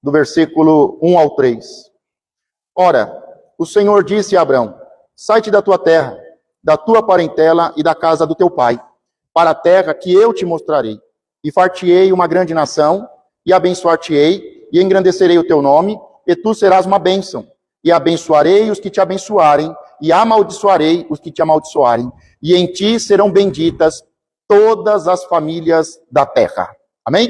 do versículo 1 ao 3. Ora, o Senhor disse a Abrão: sai-te da tua terra, da tua parentela e da casa do teu pai, para a terra que eu te mostrarei. E far-te-ei uma grande nação, e abençoar-te-ei, e engrandecerei o teu nome, e tu serás uma bênção. E abençoarei os que te abençoarem, e amaldiçoarei os que te amaldiçoarem. E em ti serão benditas todas as famílias da terra. Amém?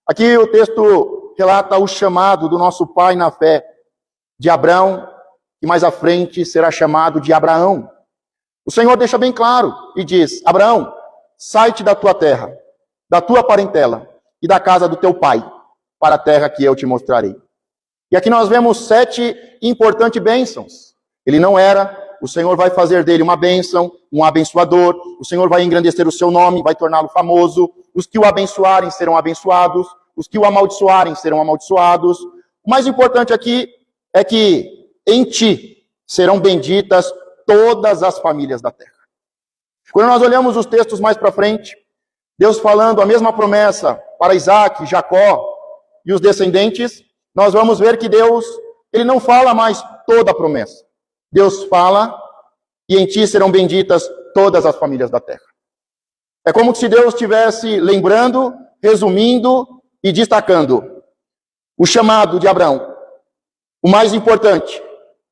Aqui o texto relata o chamado do nosso pai na fé, de Abrão, que mais à frente será chamado de Abraão. O Senhor deixa bem claro e diz: Abraão, sai-te da tua terra, da tua parentela e da casa do teu pai, para a terra que eu te mostrarei. E aqui nós vemos 7 importantes bênçãos. Ele não era, o Senhor vai fazer dele uma bênção, um abençoador, o Senhor vai engrandecer o seu nome, vai torná-lo famoso, os que o abençoarem serão abençoados, os que o amaldiçoarem serão amaldiçoados. O mais importante aqui é que em ti serão benditas todas as famílias da terra. Quando nós olhamos os textos mais para frente, Deus falando a mesma promessa para Isaac, Jacó e os descendentes, nós vamos ver que Deus, ele não fala mais toda a promessa. Deus fala: e em ti serão benditas todas as famílias da terra. É como se Deus estivesse lembrando, resumindo e destacando o chamado de Abraão. O mais importante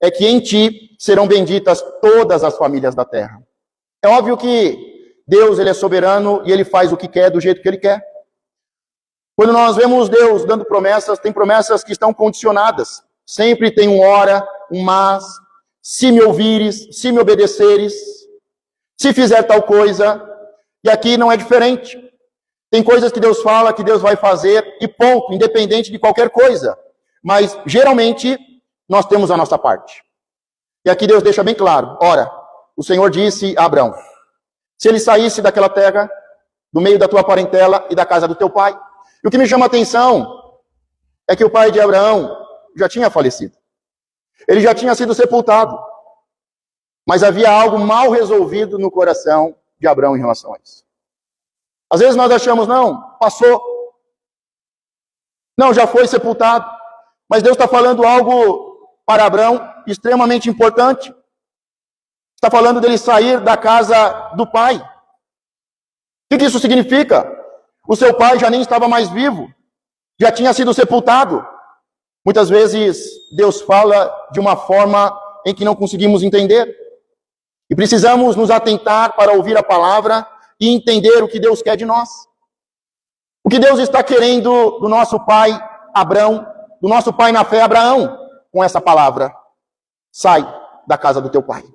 é que em ti serão benditas todas as famílias da terra. É óbvio que Deus, ele é soberano e ele faz o que quer do jeito que ele quer. Quando nós vemos Deus dando promessas, tem promessas que estão condicionadas. Sempre tem um ora, um mas, se me ouvires, se me obedeceres, se fizer tal coisa. E aqui não é diferente. Tem coisas que Deus fala que Deus vai fazer e ponto, independente de qualquer coisa. Mas, geralmente, nós temos a nossa parte. E aqui Deus deixa bem claro: ora, o Senhor disse a Abrão, se ele saísse daquela terra, do meio da tua parentela e da casa do teu pai. E o que me chama a atenção é que o pai de Abraão já tinha falecido. Ele já tinha sido sepultado. Mas havia algo mal resolvido no coração de Abraão em relação a isso. Às vezes nós achamos: não, passou. Não, já foi sepultado. Mas Deus está falando algo para Abraão extremamente importante. Está falando dele sair da casa do pai. O que isso significa? O seu pai já nem estava mais vivo, já tinha sido sepultado. Muitas vezes Deus fala de uma forma em que não conseguimos entender. E precisamos nos atentar para ouvir a palavra e entender o que Deus quer de nós. O que Deus está querendo do nosso pai Abrão, do nosso pai na fé Abraão, com essa palavra: sai da casa do teu pai.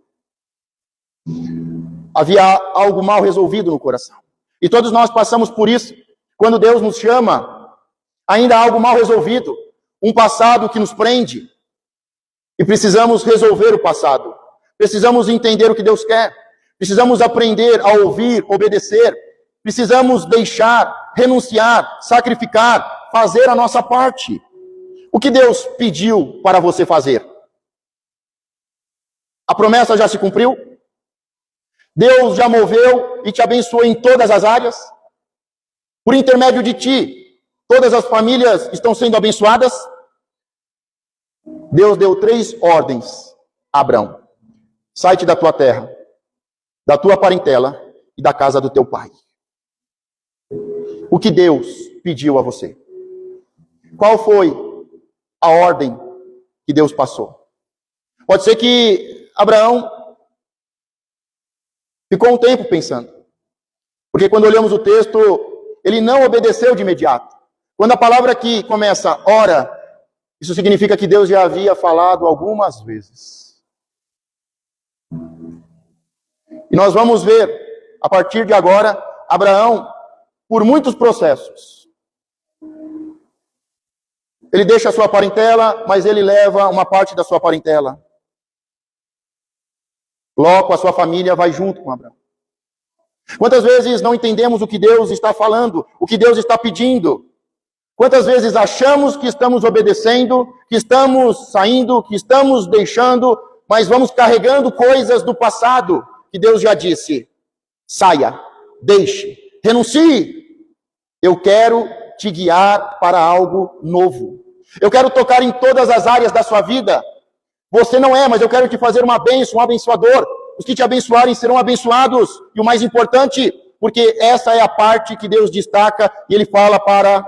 Havia algo mal resolvido no coração. E todos nós passamos por isso. Quando Deus nos chama, ainda há algo mal resolvido. Um passado que nos prende. E precisamos resolver o passado. Precisamos entender o que Deus quer. Precisamos aprender a ouvir, obedecer. Precisamos deixar, renunciar, sacrificar, fazer a nossa parte. O que Deus pediu para você fazer? A promessa já se cumpriu? Deus já moveu e te abençoou em todas as áreas? Por intermédio de ti, todas as famílias estão sendo abençoadas? Deus deu 3 ordens a Abrão: sai-te da tua terra, da tua parentela e da casa do teu pai. O que Deus pediu a você? Qual foi a ordem que Deus passou? Pode ser que Abraão ficou um tempo pensando. Porque quando olhamos o texto, ele não obedeceu de imediato. Quando a palavra aqui começa, ora, isso significa que Deus já havia falado algumas vezes. E nós vamos ver, a partir de agora, Abraão, por muitos processos. Ele deixa a sua parentela, mas ele leva uma parte da sua parentela. Ló, com a sua família, vai junto com Abraão. Quantas vezes não entendemos o que Deus está falando, o que Deus está pedindo? Quantas vezes achamos que estamos obedecendo, que estamos saindo, que estamos deixando, mas vamos carregando coisas do passado, que Deus já disse: saia, deixe, renuncie. Eu quero te guiar para algo novo. Eu quero tocar em todas as áreas da sua vida. Você não é, mas eu quero te fazer uma bênção, um abençoador. Os que te abençoarem serão abençoados. E o mais importante, porque essa é a parte que Deus destaca, e Ele fala para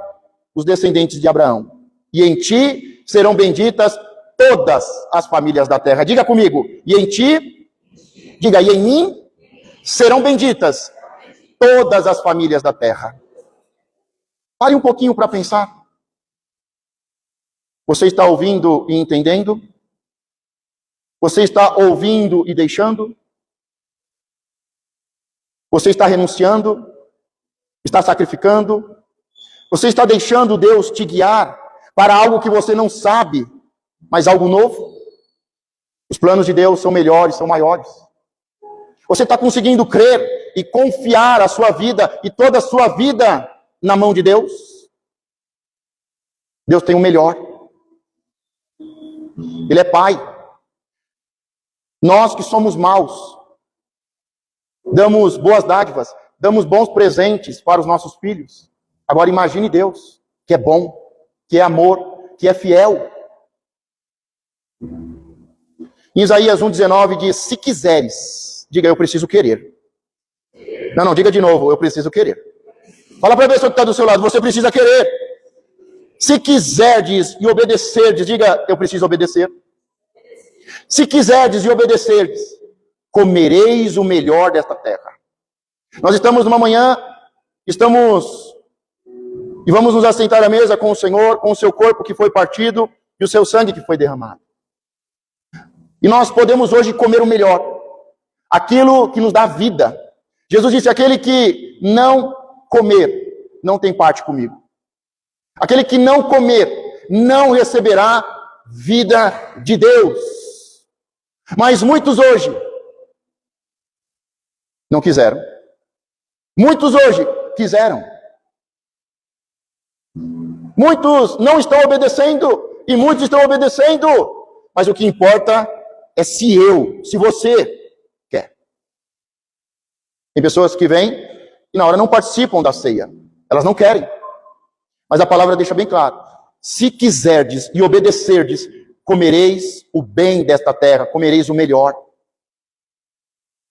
os descendentes de Abraão. E em ti serão benditas todas as famílias da terra. Diga comigo, e em ti, diga, e em mim serão benditas todas as famílias da terra. Pare um pouquinho para pensar. Você está ouvindo e entendendo? Você está ouvindo e deixando? Você está renunciando? Está sacrificando? Você está deixando Deus te guiar para algo que você não sabe, mas algo novo? Os planos de Deus são melhores, são maiores. Você está conseguindo crer e confiar a sua vida e toda a sua vida na mão de Deus? Deus tem o melhor. Ele é Pai. Nós que somos maus, damos boas dádivas, damos bons presentes para os nossos filhos. Agora imagine Deus, que é bom, que é amor, que é fiel. Em Isaías 1,19 diz, se quiseres, diga, eu preciso querer. Não, diga de novo, eu preciso querer. Fala para a pessoa que está do seu lado, você precisa querer. Se quiserdes e obedecerdes, diga, eu preciso obedecer. Se quiserdes e obedecerdes, comereis o melhor desta terra. Nós estamos numa manhã, e vamos nos assentar à mesa com o Senhor, com o seu corpo que foi partido e o seu sangue que foi derramado. E nós podemos hoje comer o melhor, aquilo que nos dá vida. Jesus disse, aquele que não comer, não tem parte comigo. Aquele que não comer, não receberá vida de Deus. Mas muitos hoje não quiseram. Muitos hoje quiseram. Muitos não estão obedecendo e muitos estão obedecendo. Mas o que importa é se você quer. Tem pessoas que vêm e na hora não participam da ceia. Elas não querem. Mas a palavra deixa bem claro. Se quiserdes e obedecerdes, comereis o bem desta terra, comereis o melhor.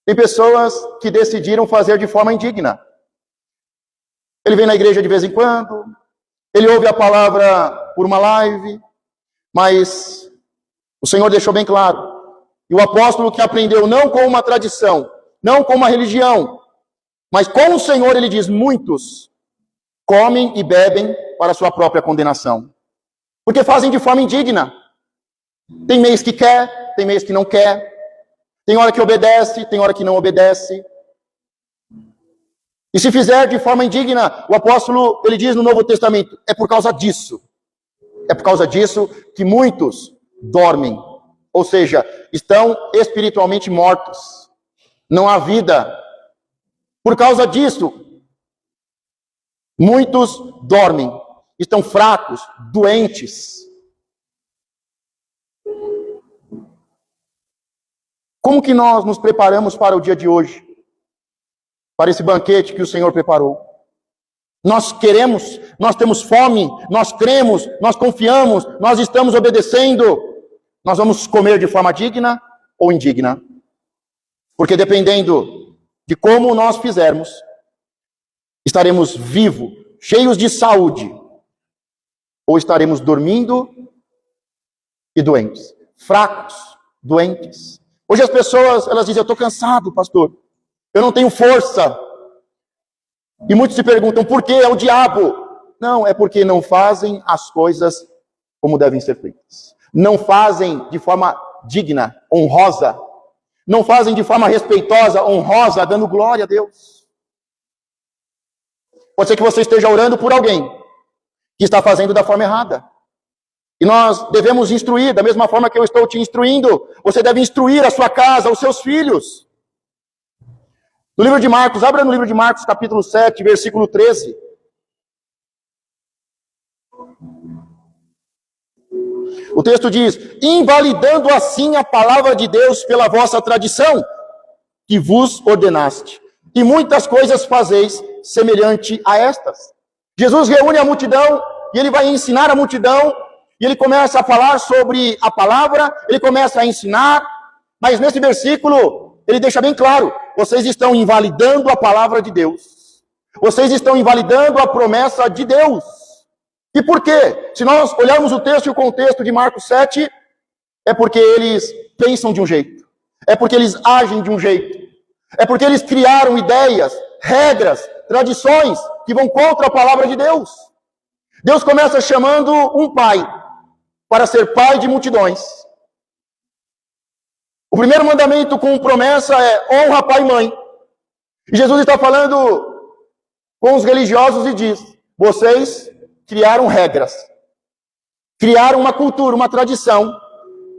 Tem pessoas que decidiram fazer de forma indigna. Ele vem na igreja de vez em quando, ele ouve a palavra por uma live, mas o Senhor deixou bem claro. E o apóstolo que aprendeu não com uma tradição, não com uma religião, mas com o Senhor, ele diz, muitos comem e bebem para a sua própria condenação. Porque fazem de forma indigna. Tem mês que quer, tem mês que não quer. Tem hora que obedece, tem hora que não obedece. E se fizer de forma indigna, o apóstolo, ele diz no Novo Testamento, é por causa disso. É por causa disso que muitos dormem. Ou seja, estão espiritualmente mortos. Não há vida. Por causa disso, muitos dormem. Estão fracos, doentes. Como que nós nos preparamos para o dia de hoje? Para esse banquete que o Senhor preparou? Nós queremos, nós temos fome, nós cremos, nós confiamos, nós estamos obedecendo. Nós vamos comer de forma digna ou indigna? Porque dependendo de como nós fizermos, estaremos vivos, cheios de saúde, ou estaremos dormindo e doentes, fracos, doentes. Hoje as pessoas, elas dizem, eu estou cansado, pastor, eu não tenho força. E muitos se perguntam, por que? É o diabo. Não, é porque não fazem as coisas como devem ser feitas. Não fazem de forma digna, honrosa. Não fazem de forma respeitosa, honrosa, dando glória a Deus. Pode ser que você esteja orando por alguém que está fazendo da forma errada. E nós devemos instruir, da mesma forma que eu estou te instruindo, você deve instruir a sua casa, os seus filhos. No livro de Marcos, abra no livro de Marcos, capítulo 7, versículo 13. O texto diz, invalidando assim a palavra de Deus pela vossa tradição, que vos ordenaste. E muitas coisas fazeis semelhante a estas. Jesus reúne a multidão, e ele vai ensinar a multidão, e ele começa a falar sobre a palavra, ele começa a ensinar, mas nesse versículo ele deixa bem claro: vocês estão invalidando a palavra de Deus. Vocês estão invalidando a promessa de Deus. E por quê? Se nós olharmos o texto e o contexto de Marcos 7, é porque eles pensam de um jeito, é porque eles agem de um jeito, é porque eles criaram ideias, regras, tradições que vão contra a palavra de Deus. Deus começa chamando um pai para ser pai de multidões. O primeiro mandamento com promessa é: honra pai e mãe. E Jesus está falando com os religiosos e diz: vocês criaram regras, criaram uma cultura, uma tradição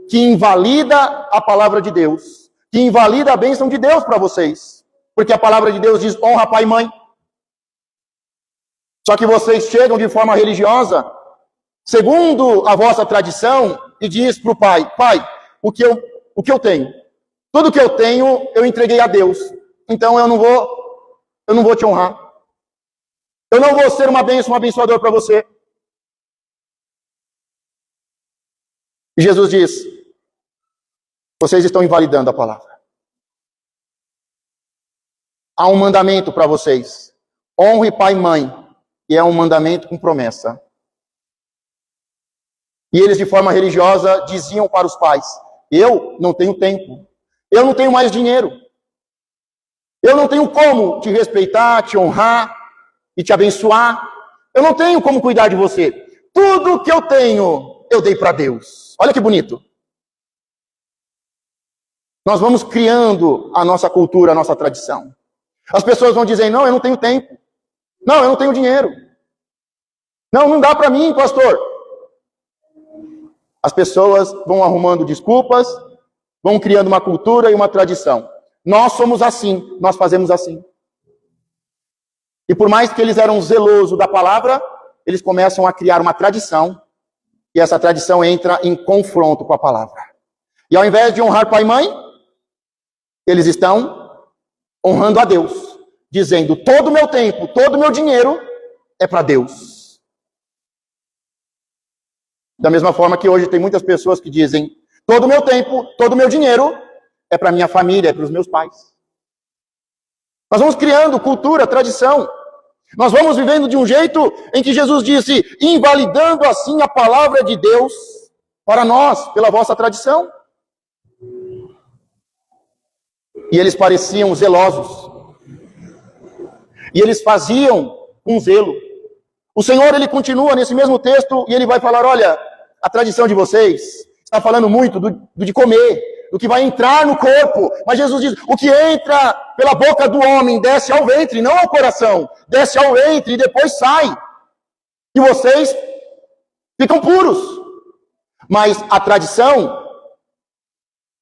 que invalida a palavra de Deus, que invalida a bênção de Deus para vocês. Porque a palavra de Deus diz: honra pai e mãe. Só que vocês chegam de forma religiosa, segundo a vossa tradição, e diz para o pai: pai, o que eu tenho? Tudo que eu tenho, eu entreguei a Deus. Então eu não vou te honrar. Eu não vou ser uma bênção, um abençoador para você. E Jesus diz: vocês estão invalidando a palavra. Há um mandamento para vocês: honre pai e mãe. E é um mandamento com promessa. E eles, de forma religiosa, diziam para os pais: eu não tenho tempo, eu não tenho mais dinheiro, eu não tenho como te respeitar, te honrar e te abençoar, eu não tenho como cuidar de você. Tudo que eu tenho, eu dei para Deus. Olha que bonito. Nós vamos criando a nossa cultura, a nossa tradição. As pessoas vão dizer: não, eu não tenho tempo. Não, eu não tenho dinheiro. Não dá para mim, pastor. As pessoas vão arrumando desculpas, vão criando uma cultura e uma tradição. Nós somos assim, nós fazemos assim. E por mais que eles eram zelosos da palavra, eles começam a criar uma tradição, e essa tradição entra em confronto com a palavra. E ao invés de honrar pai e mãe, eles estão honrando a Deus, dizendo: todo o meu tempo, todo o meu dinheiro é para Deus. Da mesma forma que hoje tem muitas pessoas que dizem: todo o meu tempo, todo o meu dinheiro é para minha família, é para os meus pais. Nós vamos criando cultura, tradição. Nós vamos vivendo de um jeito em que Jesus disse: invalidando assim a palavra de Deus para nós, pela vossa tradição. E eles pareciam zelosos. E eles faziam com zelo. O Senhor, ele continua nesse mesmo texto e ele vai falar: olha, a tradição de vocês está falando muito de comer, do que vai entrar no corpo. Mas Jesus diz: o que entra pela boca do homem desce ao ventre, não ao coração. Desce ao ventre e depois sai. E vocês ficam puros. Mas a tradição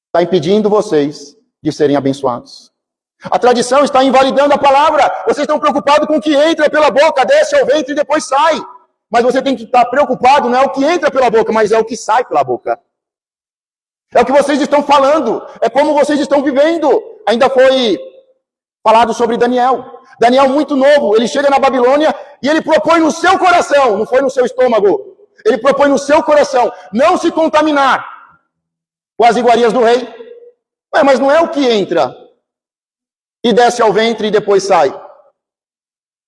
está impedindo vocês de serem abençoados. A tradição está invalidando a palavra. Vocês estão preocupados com o que entra pela boca, desce ao ventre e depois sai. Mas você tem que estar preocupado, não é o que entra pela boca, mas é o que sai pela boca. É o que vocês estão falando, é como vocês estão vivendo. Ainda foi falado sobre Daniel. Daniel, muito novo, ele chega na Babilônia e ele propõe no seu coração, não foi no seu estômago, ele propõe no seu coração não se contaminar com as iguarias do rei. Mas não é o que entra e desce ao ventre e depois sai.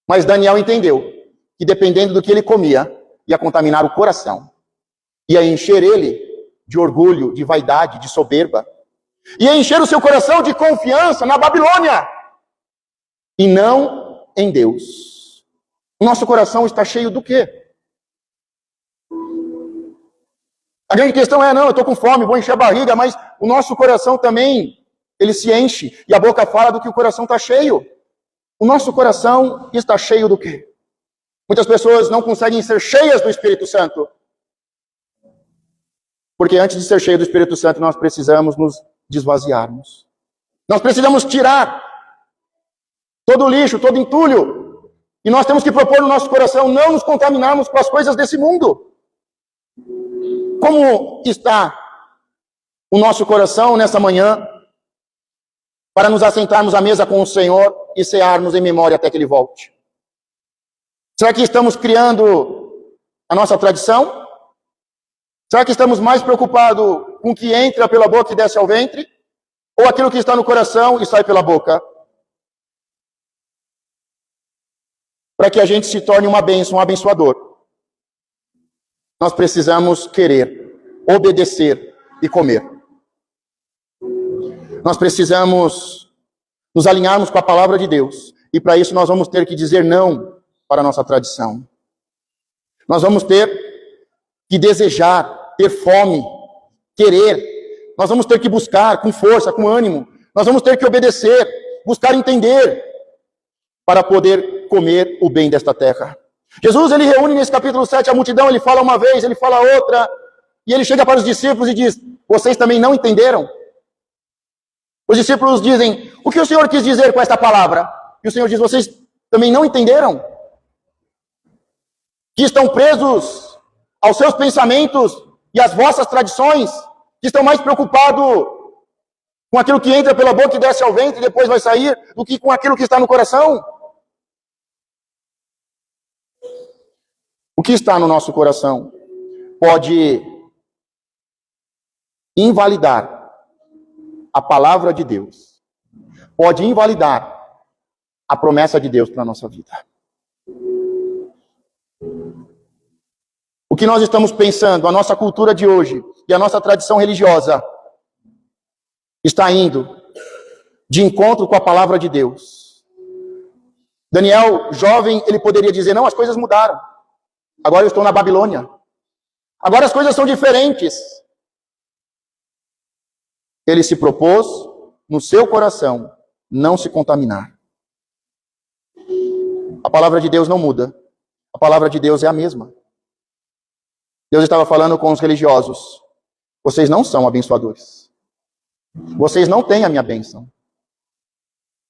Mas Daniel entendeu que dependendo do que ele comia, ia contaminar o coração, ia encher ele de orgulho, de vaidade, de soberba, ia encher o seu coração de confiança na Babilônia e não em Deus. O nosso coração está cheio do quê? A grande questão é: não, eu estou com fome, vou encher a barriga, mas o nosso coração também, ele se enche, e a boca fala do que o coração está cheio. O nosso coração está cheio do quê? Muitas pessoas não conseguem ser cheias do Espírito Santo. Porque antes de ser cheio do Espírito Santo, nós precisamos nos desvaziarmos. Nós precisamos tirar todo o lixo, todo o entulho. E nós temos que propor no nosso coração não nos contaminarmos com as coisas desse mundo. Como está o nosso coração nessa manhã para nos assentarmos à mesa com o Senhor e cearmos em memória até que Ele volte? Será que estamos criando a nossa tradição? Será que estamos mais preocupados com o que entra pela boca e desce ao ventre? Ou aquilo que está no coração e sai pela boca? Para que a gente se torne uma bênção, um abençoador, nós precisamos querer, obedecer e comer. Nós precisamos nos alinharmos com a palavra de Deus. E para isso nós vamos ter que dizer não para a nossa tradição. Nós vamos ter que desejar, ter fome, querer. Nós vamos ter que buscar com força, com ânimo. Nós vamos ter que obedecer, buscar entender, para poder comer o bem desta terra. Jesus, ele reúne nesse capítulo 7 a multidão, ele fala uma vez, ele fala outra, e ele chega para os discípulos e diz: vocês também não entenderam? Os discípulos dizem: o que o Senhor quis dizer com esta palavra? E o Senhor diz: vocês também não entenderam? Que estão presos aos seus pensamentos e às vossas tradições, que estão mais preocupados com aquilo que entra pela boca e desce ao ventre e depois vai sair, do que com aquilo que está no coração. O que está no nosso coração pode invalidar a palavra de Deus, pode invalidar a promessa de Deus para a nossa vida. O que nós estamos pensando, a nossa cultura de hoje e a nossa tradição religiosa está indo de encontro com a palavra de Deus. Daniel, jovem, ele poderia dizer: não, as coisas mudaram. Agora eu estou na Babilônia. Agora as coisas são diferentes. Ele se propôs, no seu coração, não se contaminar. A palavra de Deus não muda. A palavra de Deus é a mesma. Deus estava falando com os religiosos: vocês não são abençoadores. Vocês não têm a minha bênção.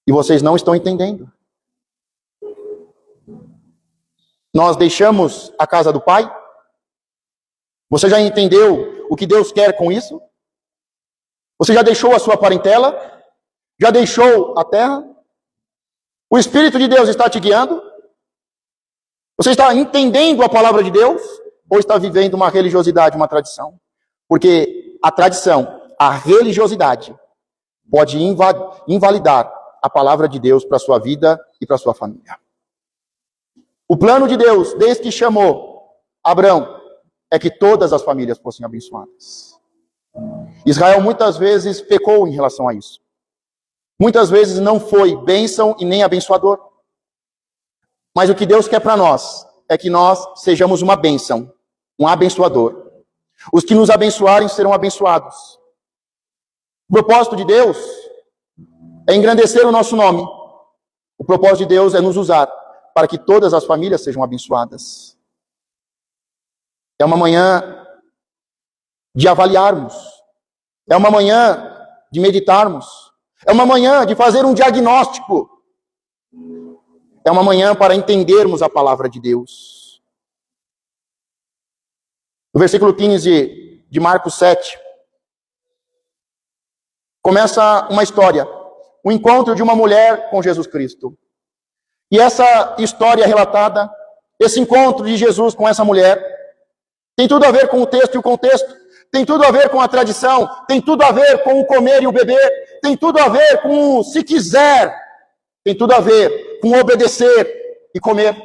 E vocês não estão entendendo. Nós deixamos a casa do Pai? Você já entendeu o que Deus quer com isso? Você já deixou a sua parentela? Já deixou a terra? O Espírito de Deus está te guiando? Você está entendendo a palavra de Deus? Ou está vivendo uma religiosidade, uma tradição? Porque a tradição, a religiosidade, pode invalidar a palavra de Deus para a sua vida e para a sua família. O plano de Deus, desde que chamou Abrão, é que todas as famílias fossem abençoadas. Israel muitas vezes pecou em relação a isso. Muitas vezes não foi bênção e nem abençoador. Mas o que Deus quer para nós é que nós sejamos uma bênção, um abençoador. Os que nos abençoarem serão abençoados. O propósito de Deus é engrandecer o nosso nome. O propósito de Deus é nos usar para que todas as famílias sejam abençoadas. É uma manhã de avaliarmos. É uma manhã de meditarmos. É uma manhã de fazer um diagnóstico. É uma manhã para entendermos a palavra de Deus. No versículo 15 de Marcos 7, começa uma história. O encontro de uma mulher com Jesus Cristo. E essa história relatada, esse encontro de Jesus com essa mulher, tem tudo a ver com o texto e o contexto, tem tudo a ver com a tradição, tem tudo a ver com o comer e o beber, tem tudo a ver com o se quiser, tem tudo a ver com obedecer e comer.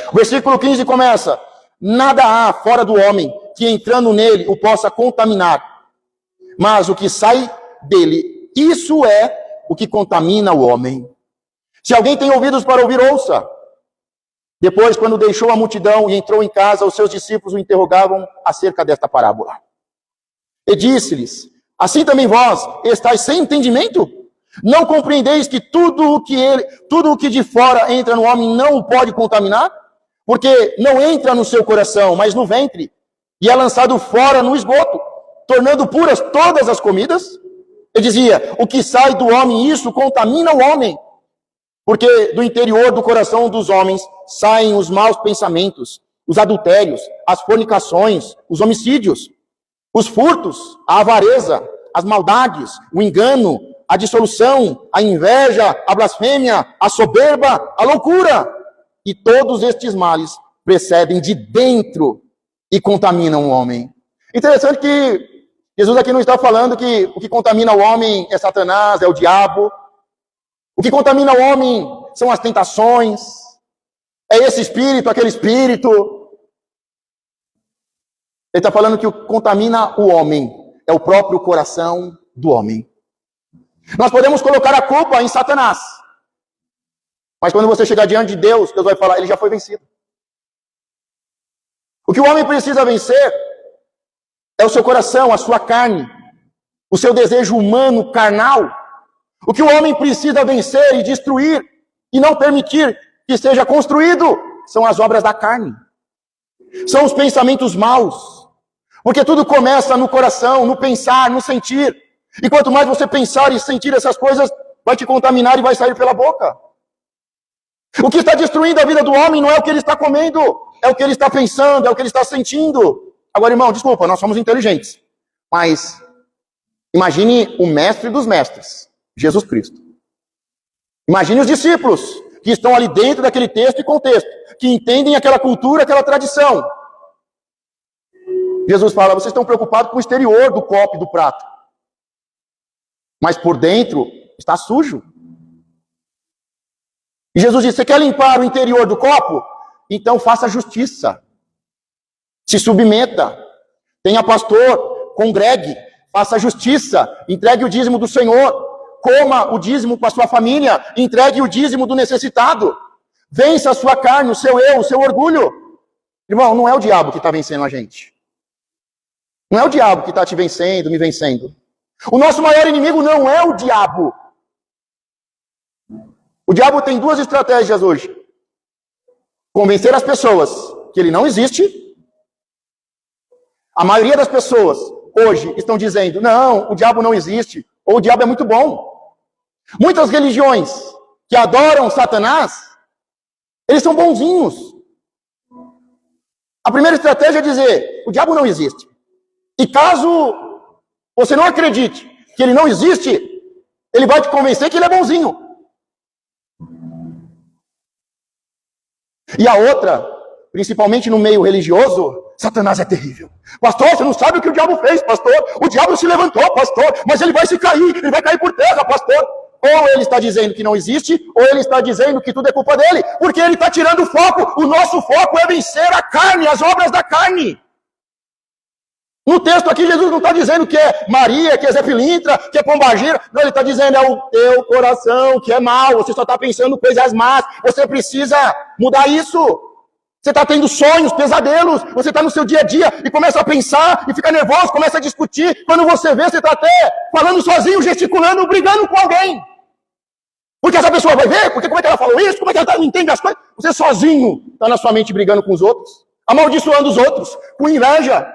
O versículo 15 começa: nada há fora do homem que entrando nele o possa contaminar, mas o que sai dele, isso é o que contamina o homem. Se alguém tem ouvidos para ouvir, ouça. Depois, quando deixou a multidão e entrou em casa, os seus discípulos o interrogavam acerca desta parábola. E disse-lhes: assim também vós estáis sem entendimento? Não compreendeis que tudo o que de fora entra no homem não o pode contaminar? Porque não entra no seu coração, mas no ventre, e é lançado fora no esgoto, tornando puras todas as comidas? Ele dizia: o que sai do homem, isso contamina o homem. Porque do interior do coração dos homens saem os maus pensamentos, os adultérios, as fornicações, os homicídios, os furtos, a avareza, as maldades, o engano, a dissolução, a inveja, a blasfêmia, a soberba, a loucura. E todos estes males procedem de dentro e contaminam o homem. Interessante que Jesus aqui não está falando que o que contamina o homem é Satanás, é o diabo. O que contamina o homem são as tentações, é esse espírito, aquele espírito. Ele está falando que o que contamina o homem é o próprio coração do homem. Nós podemos colocar a culpa em Satanás, mas quando você chegar diante de Deus, Deus vai falar, ele já foi vencido. O que o homem precisa vencer é o seu coração, a sua carne, o seu desejo humano, carnal. O que o homem precisa vencer e destruir e não permitir que seja construído são as obras da carne. São os pensamentos maus. Porque tudo começa no coração, no pensar, no sentir. E quanto mais você pensar e sentir essas coisas, vai te contaminar e vai sair pela boca. O que está destruindo a vida do homem não é o que ele está comendo, é o que ele está pensando, é o que ele está sentindo. Agora, irmão, desculpa, nós somos inteligentes. Mas imagine o mestre dos mestres, Jesus Cristo. Imagine os discípulos que estão ali dentro daquele texto e contexto, que entendem aquela cultura, aquela tradição. Jesus fala, vocês estão preocupados com o exterior do copo e do prato. Mas por dentro está sujo. E Jesus disse, você quer limpar o interior do copo? Então faça justiça. Se submeta. Tenha pastor, congregue, faça justiça, entregue o dízimo do Senhor. Coma o dízimo com a sua família, entregue o dízimo do necessitado. Vença a sua carne, o seu eu, o seu orgulho. Irmão, não é o diabo que está vencendo a gente. Não é o diabo que está te vencendo, me vencendo. O nosso maior inimigo não é o diabo. O diabo tem duas estratégias hoje. Convencer as pessoas que ele não existe. A maioria das pessoas hoje estão dizendo, não, o diabo não existe, ou o diabo é muito bom. Muitas religiões que adoram Satanás, eles são bonzinhos. A primeira estratégia é dizer, o diabo não existe. E caso você não acredite que ele não existe, ele vai te convencer que ele é bonzinho. E a outra, principalmente no meio religioso, Satanás é terrível. Pastor, você não sabe o que o diabo fez, pastor. O diabo se levantou, pastor, mas ele vai se cair, ele vai cair por terra, pastor. Ou ele está dizendo que não existe, ou ele está dizendo que tudo é culpa dele, porque ele está tirando o foco. O nosso foco é vencer a carne, as obras da carne. No texto aqui, Jesus não está dizendo que é Maria, que é Zé Pilintra, que é Pombagira. Não, ele está dizendo é o teu coração que é mau. Você só está pensando coisas más. Você precisa mudar isso. Você está tendo sonhos, pesadelos. Você está no seu dia a dia e começa a pensar e fica nervoso, começa a discutir. Quando você vê, você está até falando sozinho, gesticulando, brigando com alguém. Porque essa pessoa vai ver, porque como é que ela falou isso, como é que ela não entende as coisas. Você sozinho está na sua mente brigando com os outros, amaldiçoando os outros, com inveja.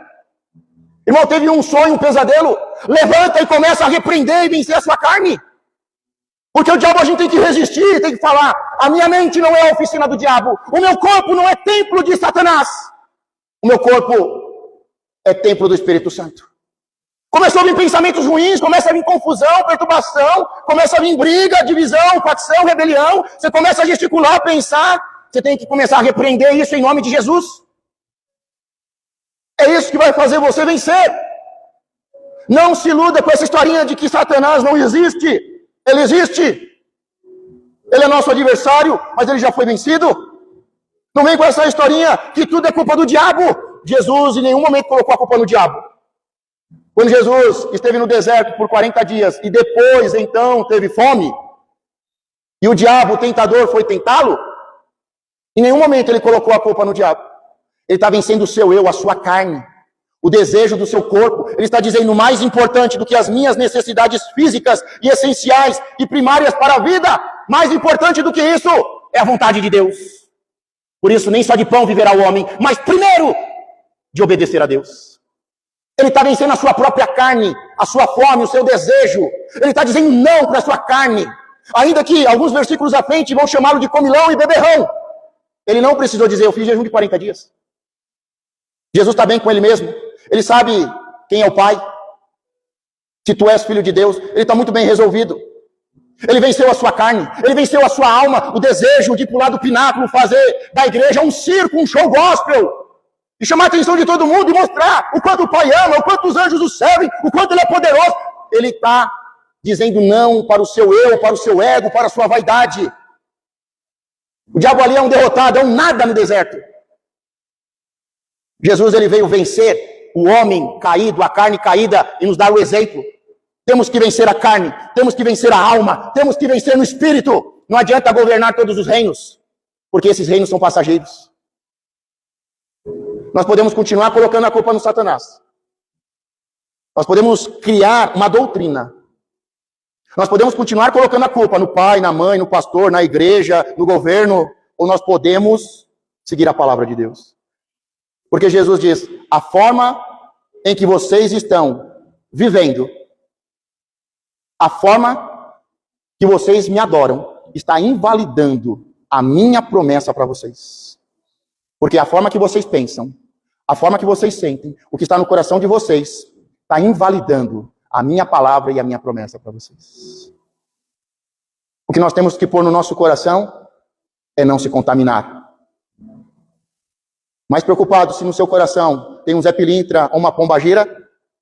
Irmão, teve um sonho, um pesadelo, levanta e começa a repreender e vencer a sua carne. Porque o diabo a gente tem que resistir, tem que falar, a minha mente não é a oficina do diabo, o meu corpo não é templo de Satanás, o meu corpo é templo do Espírito Santo. Começou a vir pensamentos ruins, começa a vir confusão, perturbação, começa a vir briga, divisão, facção, rebelião, você começa a gesticular, pensar, você tem que começar a repreender isso em nome de Jesus. É isso que vai fazer você vencer. Não se iluda com essa historinha de que Satanás não existe. Ele existe. Ele é nosso adversário, mas ele já foi vencido. Não vem com essa historinha que tudo é culpa do diabo. Jesus em nenhum momento colocou a culpa no diabo. Quando Jesus esteve no deserto por 40 dias e depois então teve fome, e o diabo, o tentador, foi tentá-lo, em nenhum momento ele colocou a culpa no diabo. Ele está vencendo o seu eu, a sua carne, o desejo do seu corpo. Ele está dizendo, mais importante do que as minhas necessidades físicas e essenciais e primárias para a vida, mais importante do que isso é a vontade de Deus. Por isso, nem só de pão viverá o homem, mas primeiro de obedecer a Deus. Ele está vencendo a sua própria carne, a sua fome, o seu desejo. Ele está dizendo não para a sua carne. Ainda que alguns versículos à frente vão chamá-lo de comilão e beberrão. Ele não precisou dizer, eu fiz jejum de 40 dias. Jesus está bem com ele mesmo. Ele sabe quem é o Pai. Se tu és filho de Deus, ele está muito bem resolvido. Ele venceu a sua carne, ele venceu a sua alma, o desejo de pular do pináculo, fazer da igreja um circo, um show gospel. de chamar a atenção de todo mundo e mostrar o quanto o Pai ama, o quanto os anjos o servem, o quanto Ele é poderoso. Ele está dizendo não para o seu eu, para o seu ego, para a sua vaidade. O diabo ali é um derrotado, é um nada no deserto. Jesus, ele veio vencer o homem caído, a carne caída, e nos dar o exemplo. Temos que vencer a carne, temos que vencer a alma, temos que vencer no espírito. Não adianta governar todos os reinos, porque esses reinos são passageiros. Nós podemos continuar colocando a culpa no Satanás. Nós podemos criar uma doutrina. Nós podemos continuar colocando a culpa no pai, na mãe, no pastor, na igreja, no governo, ou nós podemos seguir a palavra de Deus. Porque Jesus diz, a forma em que vocês estão vivendo, a forma que vocês me adoram, está invalidando a minha promessa para vocês. Porque a forma que vocês pensam, a forma que vocês sentem, o que está no coração de vocês, está invalidando a minha palavra e a minha promessa para vocês. O que nós temos que pôr no nosso coração é não se contaminar. Mais preocupado se no seu coração tem um Zé Pilintra ou uma pombagira,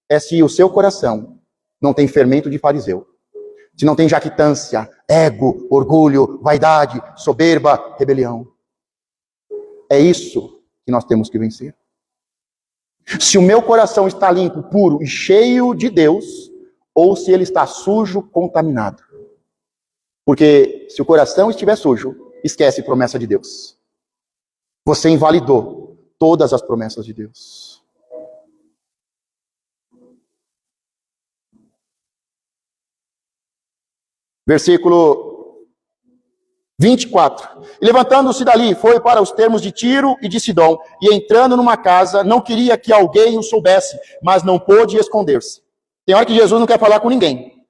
é se o seu coração não tem fermento de fariseu. Se não tem jactância, ego, orgulho, vaidade, soberba, rebelião. É isso que nós temos que vencer. Se o meu coração está limpo, puro e cheio de Deus, ou se ele está sujo, contaminado. Porque se o coração estiver sujo, esquece a promessa de Deus. Você invalidou todas as promessas de Deus. Versículo 24. E levantando-se dali, foi para os termos de Tiro e de Sidom, e entrando numa casa, não queria que alguém o soubesse, mas não pôde esconder-se. Tem hora que Jesus não quer falar com ninguém.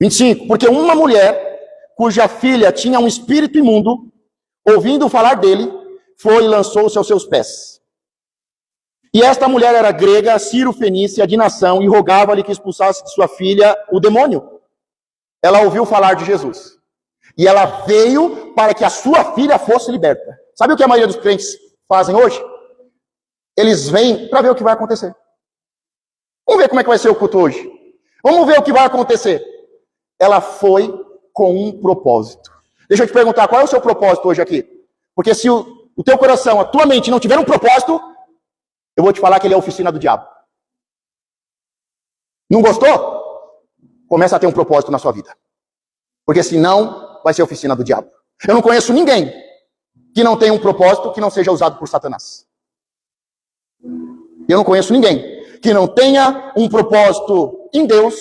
25. Porque uma mulher, cuja filha tinha um espírito imundo, ouvindo falar dele, foi e lançou-se aos seus pés. E esta mulher era grega, sírio-fenícia, de nação, e rogava-lhe que expulsasse de sua filha o demônio. Ela ouviu falar de Jesus. E ela veio para que a sua filha fosse liberta. Sabe o que a maioria dos crentes fazem hoje? Eles vêm para ver o que vai acontecer. Vamos ver como é que vai ser o culto hoje. Vamos ver o que vai acontecer. Ela foi com um propósito. Deixa eu te perguntar, qual é o seu propósito hoje aqui? Porque se o teu coração, a tua mente não tiver um propósito, eu vou te falar que ele é a oficina do diabo. Não gostou? Começa a ter um propósito na sua vida. Porque senão vai ser a oficina do diabo. Eu não conheço ninguém que não tenha um propósito que não seja usado por Satanás. Eu não conheço ninguém que não tenha um propósito em Deus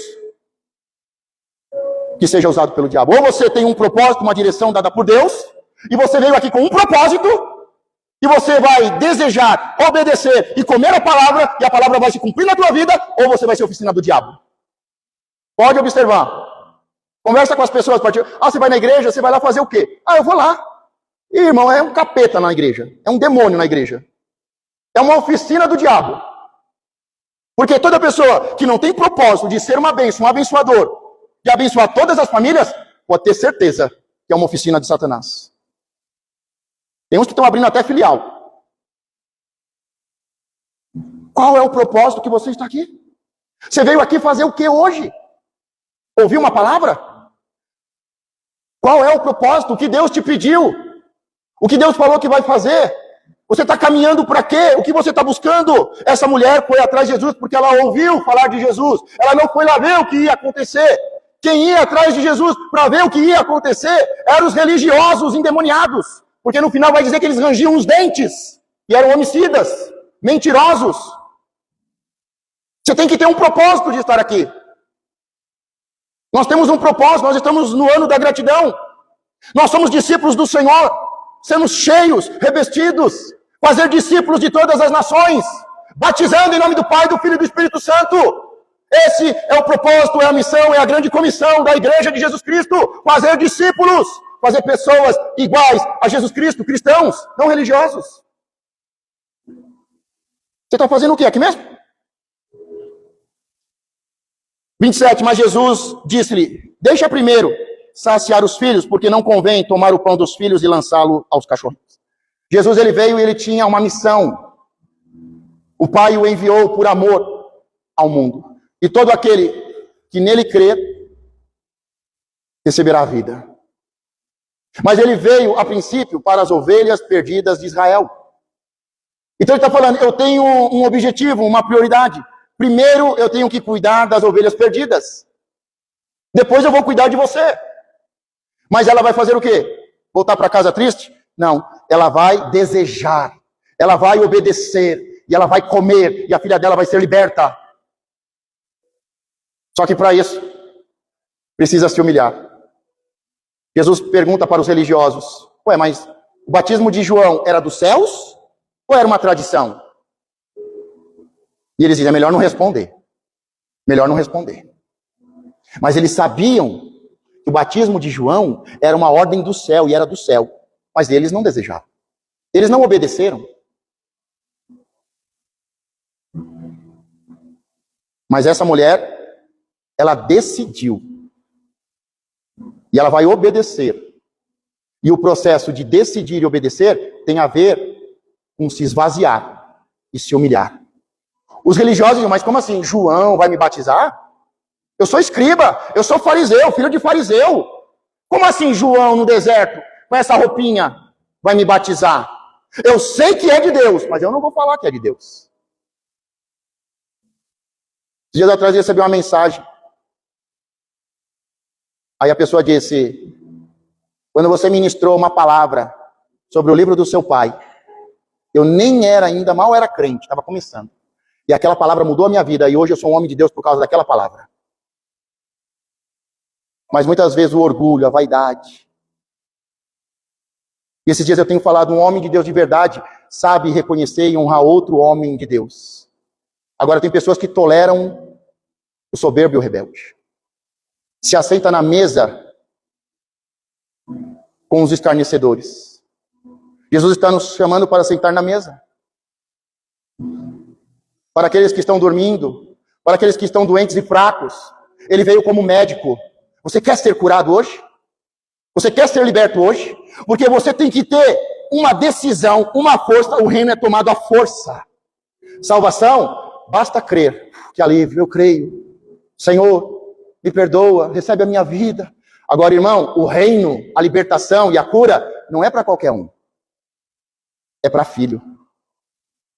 que seja usado pelo diabo. Ou você tem um propósito, uma direção dada por Deus, e você veio aqui com um propósito, e você vai desejar, obedecer e comer a palavra, e a palavra vai se cumprir na tua vida, ou você vai ser oficina do diabo. Pode observar. Conversa com as pessoas. Você vai na igreja, você vai lá fazer o quê? Eu vou lá. E, irmão, é um capeta na igreja. É um demônio na igreja. É uma oficina do diabo. Porque toda pessoa que não tem propósito de ser uma bênção, um abençoador, de abençoar todas as famílias, pode ter certeza que é uma oficina de Satanás. Tem uns que estão abrindo até filial. Qual é o propósito que você está aqui? Você veio aqui fazer o que hoje? Ouvir uma palavra? Qual é o propósito? O que Deus te pediu? O que Deus falou que vai fazer? Você está caminhando para quê? O que você está buscando? Essa mulher foi atrás de Jesus porque ela ouviu falar de Jesus. Ela não foi lá ver o que ia acontecer. Quem ia atrás de Jesus para ver o que ia acontecer eram os religiosos endemoniados. Porque no final vai dizer que eles rangiam os dentes. E eram homicidas, mentirosos. Você tem que ter um propósito de estar aqui. Nós temos um propósito, nós estamos no ano da gratidão. Nós somos discípulos do Senhor. Sermos cheios, revestidos, fazer discípulos de todas as nações, batizando em nome do Pai, do Filho e do Espírito Santo. Esse é o propósito, é a missão, é a grande comissão da Igreja de Jesus Cristo. Fazer discípulos, fazer pessoas iguais a Jesus Cristo, cristãos, não religiosos. Você está fazendo o quê aqui mesmo? 27, mas Jesus disse-lhe, deixa primeiro saciar os filhos, porque não convém tomar o pão dos filhos e lançá-lo aos cachorros. Jesus, ele veio e ele tinha uma missão. O Pai o enviou por amor ao mundo. E todo aquele que nele crer, receberá a vida. Mas ele veio, a princípio, para as ovelhas perdidas de Israel. Então ele está falando, eu tenho um objetivo, uma prioridade. Primeiro eu tenho que cuidar das ovelhas perdidas. Depois eu vou cuidar de você. Mas ela vai fazer o quê? Voltar para casa triste? Não, ela vai desejar. Ela vai obedecer. E ela vai comer. E a filha dela vai ser liberta. Só que para isso, precisa se humilhar. Jesus pergunta para os religiosos, ué, mas o batismo de João era dos céus? Ou era uma tradição? E eles dizem, é melhor não responder. Melhor não responder. Mas eles sabiam que o batismo de João era uma ordem do céu, e era do céu. Mas eles não desejavam. Eles não obedeceram. Mas essa mulher, ela decidiu. E ela vai obedecer. E o processo de decidir e obedecer tem a ver com se esvaziar e se humilhar. Os religiosos dizem, mas como assim? João vai me batizar? Eu sou escriba, eu sou fariseu, filho de fariseu. Como assim João no deserto, com essa roupinha, vai me batizar? Eu sei que é de Deus, mas eu não vou falar que é de Deus. Dias atrás eu recebi uma mensagem. Aí a pessoa disse, quando você ministrou uma palavra sobre o livro do seu pai, eu nem era ainda, mal era crente, estava começando. E aquela palavra mudou a minha vida, e hoje eu sou um homem de Deus por causa daquela palavra. Mas muitas vezes o orgulho, a vaidade. E esses dias eu tenho falado, um homem de Deus de verdade sabe reconhecer e honrar outro homem de Deus. Agora tem pessoas que toleram o soberbo e o rebelde. Se assenta na mesa com os escarnecedores. Jesus está nos chamando para sentar na mesa. Para aqueles que estão dormindo, para aqueles que estão doentes e fracos. Ele veio como médico. Você quer ser curado hoje? Você quer ser liberto hoje? Porque você tem que ter uma decisão, uma força. O reino é tomado à força. Salvação, basta crer. Que alívio, eu creio. Senhor, me perdoa, recebe a minha vida. Agora, irmão, o reino, a libertação e a cura não é para qualquer um. É para filho.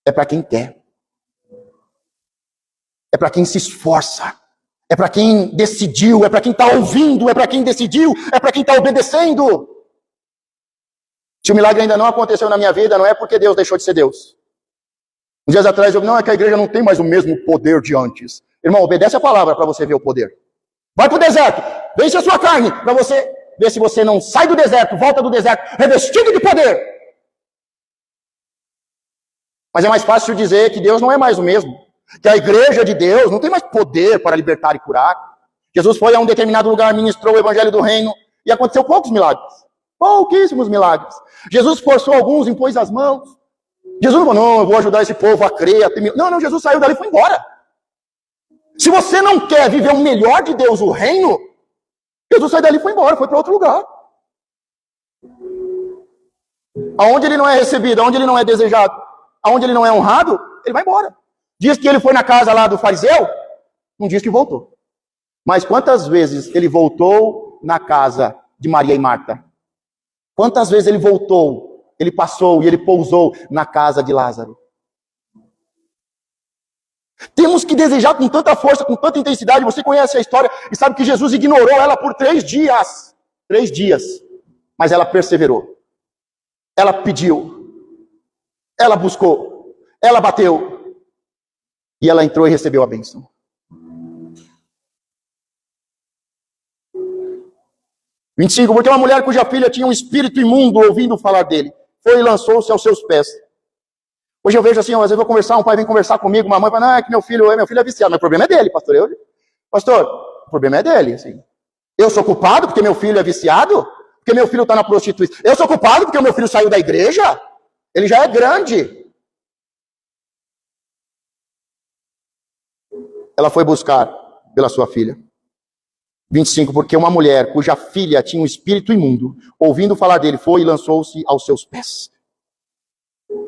É para quem quer. É para quem se esforça. É para quem decidiu. É para quem está ouvindo. É para quem decidiu. É para quem está obedecendo. Se o milagre ainda não aconteceu na minha vida, não é porque Deus deixou de ser Deus. Uns dias atrás, não, é que a igreja não tem mais o mesmo poder de antes. Irmão, obedece a palavra para você ver o poder. Vai para o deserto, vence a sua carne, para você ver se você não sai do deserto, volta do deserto, revestido de poder. Mas é mais fácil dizer que Deus não é mais o mesmo. Que a igreja de Deus não tem mais poder para libertar e curar. Jesus foi a um determinado lugar, ministrou o evangelho do reino, e aconteceu poucos milagres. Pouquíssimos milagres. Jesus forçou alguns, impôs as mãos. Jesus não falou, não, eu vou ajudar esse povo a crer. Não, Jesus saiu dali e foi embora. Se você não quer viver o melhor de Deus, o reino, Jesus saiu dali e foi embora, foi para outro lugar. Aonde ele não é recebido, aonde ele não é desejado, aonde ele não é honrado, ele vai embora. Diz que ele foi na casa lá do fariseu, não diz que voltou. Mas quantas vezes ele voltou na casa de Maria e Marta? Quantas vezes ele voltou, ele passou e ele pousou na casa de Lázaro? Temos que desejar com tanta força, com tanta intensidade. Você conhece a história e sabe que Jesus ignorou ela por 3 dias. 3 dias. Mas ela perseverou. Ela pediu. Ela buscou. Ela bateu. E ela entrou e recebeu a bênção. Versículo 25, porque uma mulher cuja filha tinha um espírito imundo, ouvindo falar dele, foi e lançou-se aos seus pés. Hoje eu vejo assim, às vezes eu vou conversar, um pai vem conversar comigo, uma mãe fala, não, é que meu filho é viciado, mas o problema é dele, pastor. Pastor, o problema é dele, assim. Eu sou culpado porque meu filho é viciado? Porque meu filho está na prostituição? Eu sou culpado porque o meu filho saiu da igreja? Ele já é grande. Ela foi buscar pela sua filha. 25, porque uma mulher cuja filha tinha um espírito imundo, ouvindo falar dele, foi e lançou-se aos seus pés.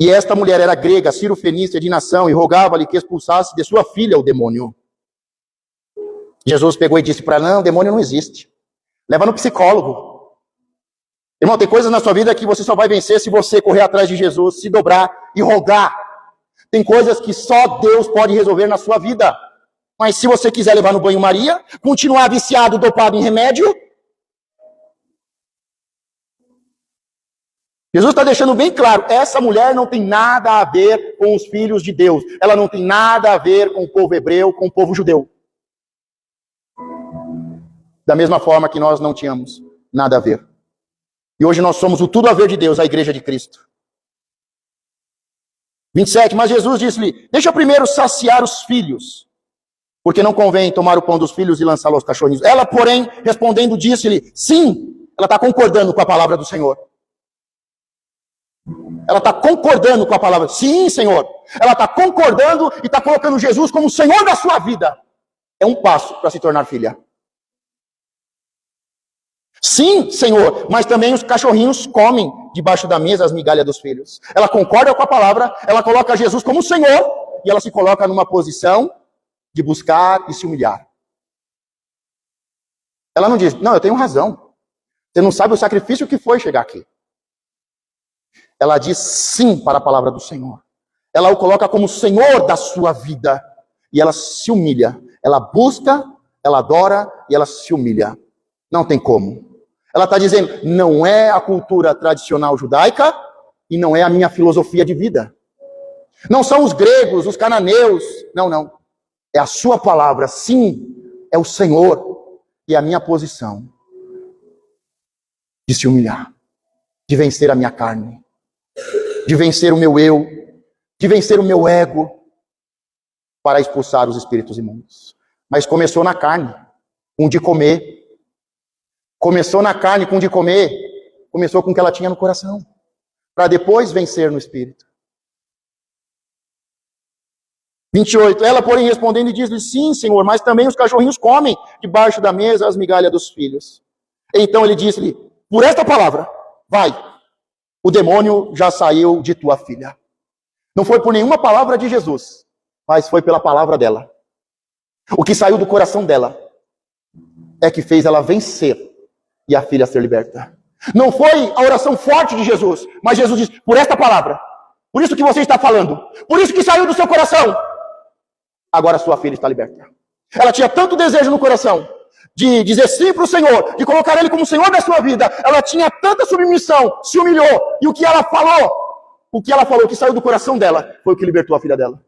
E esta mulher era grega, cirofenícia de nação, e rogava-lhe que expulsasse de sua filha o demônio. Jesus pegou e disse para ela: não, demônio não existe. Leva no psicólogo. Irmão, tem coisas na sua vida que você só vai vencer se você correr atrás de Jesus, se dobrar e rogar. Tem coisas que só Deus pode resolver na sua vida. Mas se você quiser levar no banho-maria, continuar viciado, dopado em remédio, Jesus está deixando bem claro, essa mulher não tem nada a ver com os filhos de Deus. Ela não tem nada a ver com o povo hebreu, com o povo judeu. Da mesma forma que nós não tínhamos nada a ver. E hoje nós somos o tudo a ver de Deus, a igreja de Cristo. 27, mas Jesus disse-lhe: deixa eu primeiro saciar os filhos, porque não convém tomar o pão dos filhos e lançá-lo aos cachorrinhos. Ela, porém, respondendo, disse-lhe: sim, ela está concordando com a palavra do Senhor. Ela está concordando com a palavra. Sim, Senhor. Ela está concordando e está colocando Jesus como o Senhor da sua vida. É um passo para se tornar filha. Sim, Senhor, mas também os cachorrinhos comem debaixo da mesa as migalhas dos filhos. Ela concorda com a palavra, ela coloca Jesus como Senhor e ela se coloca numa posição de buscar e se humilhar. Ela não diz: não, eu tenho razão. Você não sabe o sacrifício que foi chegar aqui. Ela diz sim para a palavra do Senhor. Ela o coloca como Senhor da sua vida. E ela se humilha. Ela busca, ela adora e ela se humilha. Não tem como. Ela está dizendo: não é a cultura tradicional judaica e não é a minha filosofia de vida. Não são os gregos, os cananeus. Não, não. É a sua palavra. Sim, é o Senhor. E a minha posição de se humilhar. De vencer a minha carne. De vencer o meu eu, de vencer o meu ego, para expulsar os espíritos imundos. Mas começou na carne, com o de comer. Começou na carne, com o de comer. Começou com o que ela tinha no coração, para depois vencer no espírito. 28. Ela, porém, respondendo, diz-lhe: sim, Senhor, mas também os cachorrinhos comem debaixo da mesa as migalhas dos filhos. Então ele disse-lhe: por esta palavra, vai. O demônio já saiu de tua filha. Não foi por nenhuma palavra de Jesus, mas foi pela palavra dela. O que saiu do coração dela é que fez ela vencer e a filha ser liberta. Não foi a oração forte de Jesus, mas Jesus disse: por esta palavra, por isso que você está falando, por isso que saiu do seu coração, agora sua filha está liberta. Ela tinha tanto desejo no coração de dizer sim para o Senhor, de colocar Ele como Senhor da sua vida. Ela tinha tanta submissão, se humilhou, e o que ela falou, que saiu do coração dela, foi o que libertou a filha dela.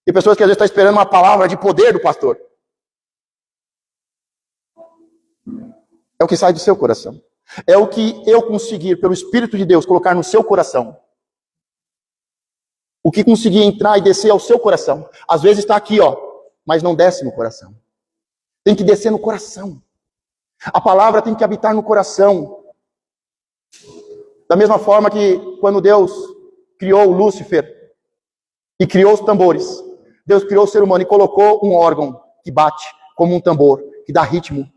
Tem pessoas que às vezes estão esperando uma palavra de poder do pastor. É o que sai do seu coração. É o que eu conseguir, pelo Espírito de Deus, colocar no seu coração. O que conseguir entrar e descer ao seu coração. Às vezes está aqui, ó, mas não desce no coração. Tem que descer no coração. A palavra tem que habitar no coração. Da mesma forma que quando Deus criou Lúcifer e criou os tambores, Deus criou o ser humano e colocou um órgão que bate como um tambor, que dá ritmo.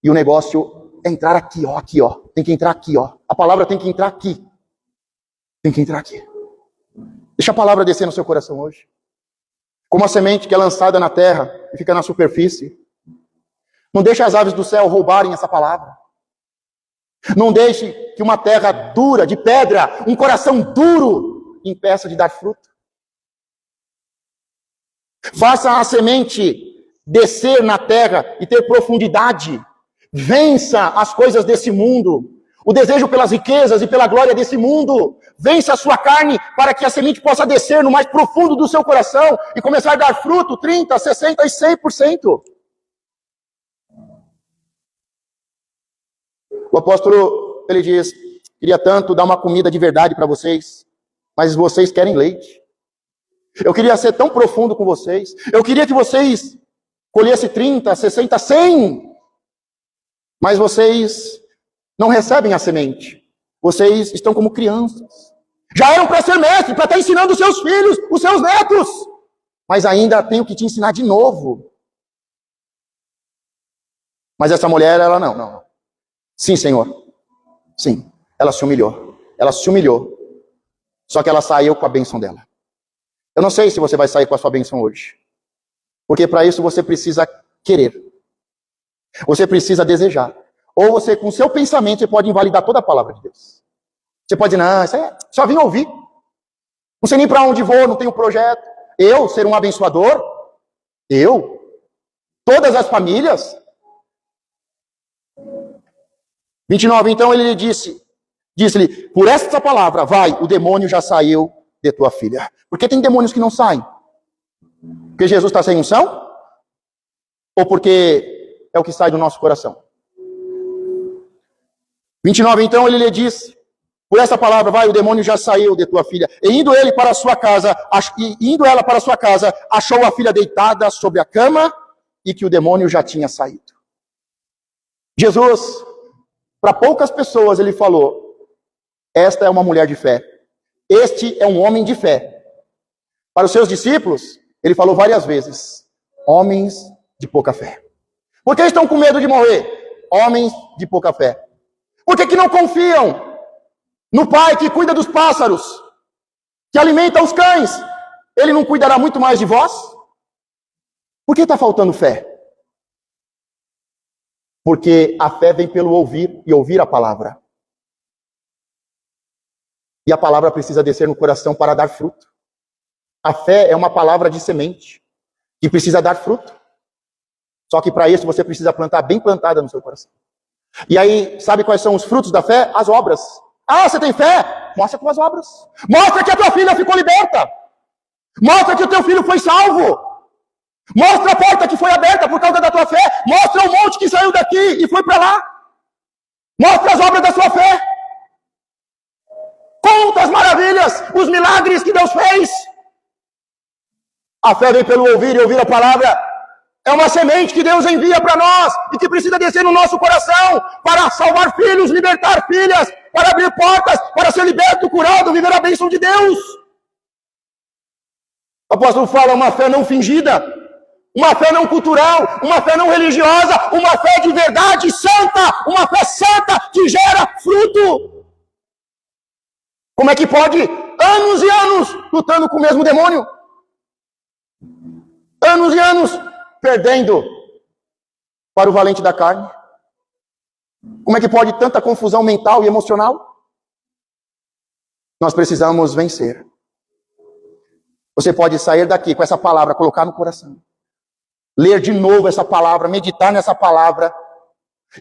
E o negócio é entrar aqui, ó, aqui, ó. Tem que entrar aqui, ó. A palavra tem que entrar aqui. Tem que entrar aqui. Deixa a palavra descer no seu coração hoje. Como a semente que é lançada na terra e fica na superfície. Não deixe as aves do céu roubarem essa palavra. Não deixe que uma terra dura, de pedra, um coração duro, impeça de dar fruto. Faça a semente descer na terra e ter profundidade. Vença as coisas desse mundo. O desejo pelas riquezas e pela glória desse mundo. Vença a sua carne para que a semente possa descer no mais profundo do seu coração e começar a dar fruto 30%, 60% e 100%. O apóstolo, ele diz: queria tanto dar uma comida de verdade para vocês, mas vocês querem leite. Eu queria ser tão profundo com vocês. Eu queria que vocês colhessem 30, 60, 100. Mas vocês não recebem a semente. Vocês estão como crianças. Já eram para ser mestre, para estar ensinando os seus filhos, os seus netos. Mas ainda tenho que te ensinar de novo. Mas essa mulher, ela não. Sim, Senhor. Sim. Ela se humilhou. Ela se humilhou. Só que ela saiu com a bênção dela. Eu não sei se você vai sair com a sua bênção hoje. Porque para isso você precisa querer. Você precisa desejar. Ou você, com seu pensamento, você pode invalidar toda a palavra de Deus. Você pode dizer, não, isso é, só vim ouvir. Não sei nem para onde vou, não tenho projeto. Eu ser um abençoador? Eu? Todas as famílias? 29, então ele lhe disse-lhe, por esta palavra, vai, o demônio já saiu de tua filha. Porque tem demônios que não saem? Porque Jesus está sem unção? Ou porque é o que sai do nosso coração? 29, então ele lhe disse, por essa palavra, vai, o demônio já saiu de tua filha. E indo ela para a sua casa, achou a filha deitada sobre a cama e que o demônio já tinha saído. Jesus, para poucas pessoas, ele falou, esta é uma mulher de fé. Este é um homem de fé. Para os seus discípulos, ele falou várias vezes, homens de pouca fé. Por que estão com medo de morrer? Homens de pouca fé. Por que não confiam no Pai que cuida dos pássaros, que alimenta os cães? Ele não cuidará muito mais de vós? Por que está faltando fé? Porque a fé vem pelo ouvir e ouvir a palavra. E a palavra precisa descer no coração para dar fruto. A fé é uma palavra de semente que precisa dar fruto. Só que para isso você precisa plantar bem plantada no seu coração. E aí, sabe quais são os frutos da fé? As obras. Ah, você tem fé? Mostra com as obras. Mostra que a tua filha ficou liberta. Mostra que o teu filho foi salvo. Mostra a porta que foi aberta por causa da tua fé. Mostra o monte que saiu daqui e foi para lá. Mostra as obras da sua fé. Conta as maravilhas, os milagres que Deus fez. A fé vem pelo ouvir e ouvir a palavra. É uma semente que Deus envia para nós e que precisa descer no nosso coração para salvar filhos, libertar filhas, para abrir portas, para ser liberto, curado, viver a bênção de Deus. O apóstolo fala uma fé não fingida, uma fé não cultural, uma fé não religiosa, uma fé de verdade santa, uma fé santa que gera fruto. Como é que pode anos e anos lutando com o mesmo demônio? Anos e anos perdendo para o valente da carne. Como é que pode tanta confusão mental e emocional? Nós precisamos vencer. Você pode sair daqui com essa palavra, colocar no coração. Ler de novo essa palavra, meditar nessa palavra,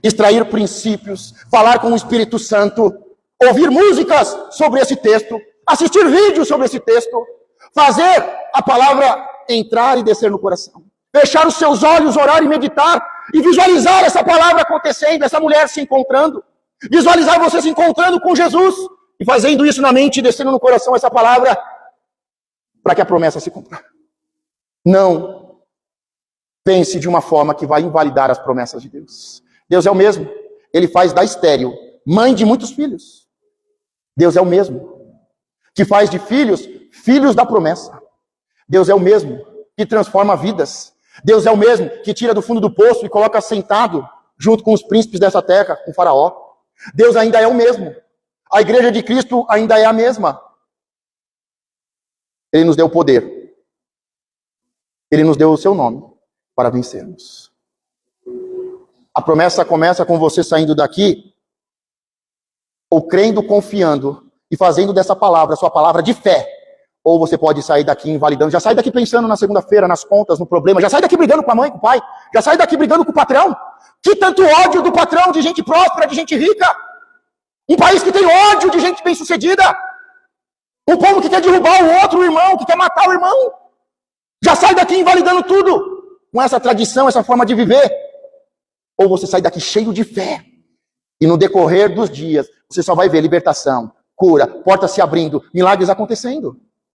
extrair princípios, falar com o Espírito Santo, ouvir músicas sobre esse texto, assistir vídeos sobre esse texto, fazer a palavra entrar e descer no coração. Fechar os seus olhos, orar e meditar, e visualizar essa palavra acontecendo, essa mulher se encontrando. Visualizar você se encontrando com Jesus, e fazendo isso na mente, descendo no coração essa palavra, para que a promessa se cumpra. Não pense de uma forma que vai invalidar as promessas de Deus. Deus é o mesmo. Ele faz da estéril mãe de muitos filhos. Deus é o mesmo que faz de filhos, filhos da promessa. Deus é o mesmo que transforma vidas. Deus é o mesmo que tira do fundo do poço e coloca sentado junto com os príncipes dessa terra, com o faraó. Deus ainda é o mesmo. A igreja de Cristo ainda é a mesma. Ele nos deu poder. Ele nos deu o seu nome para vencermos. A promessa começa com você saindo daqui, ou crendo, confiando e fazendo dessa palavra, sua palavra de fé. Ou você pode sair daqui invalidando. Já sai daqui pensando na segunda-feira, nas contas, no problema. Já sai daqui brigando com a mãe, com o pai. Já sai daqui brigando com o patrão. Que tanto ódio do patrão, de gente próspera, de gente rica. Um país que tem ódio de gente bem-sucedida. Um povo que quer derrubar o outro irmão, que quer matar o irmão. Já sai daqui invalidando tudo. Com essa tradição, essa forma de viver. Ou você sai daqui cheio de fé. E no decorrer dos dias, você só vai ver libertação, cura, portas se abrindo, milagres acontecendo.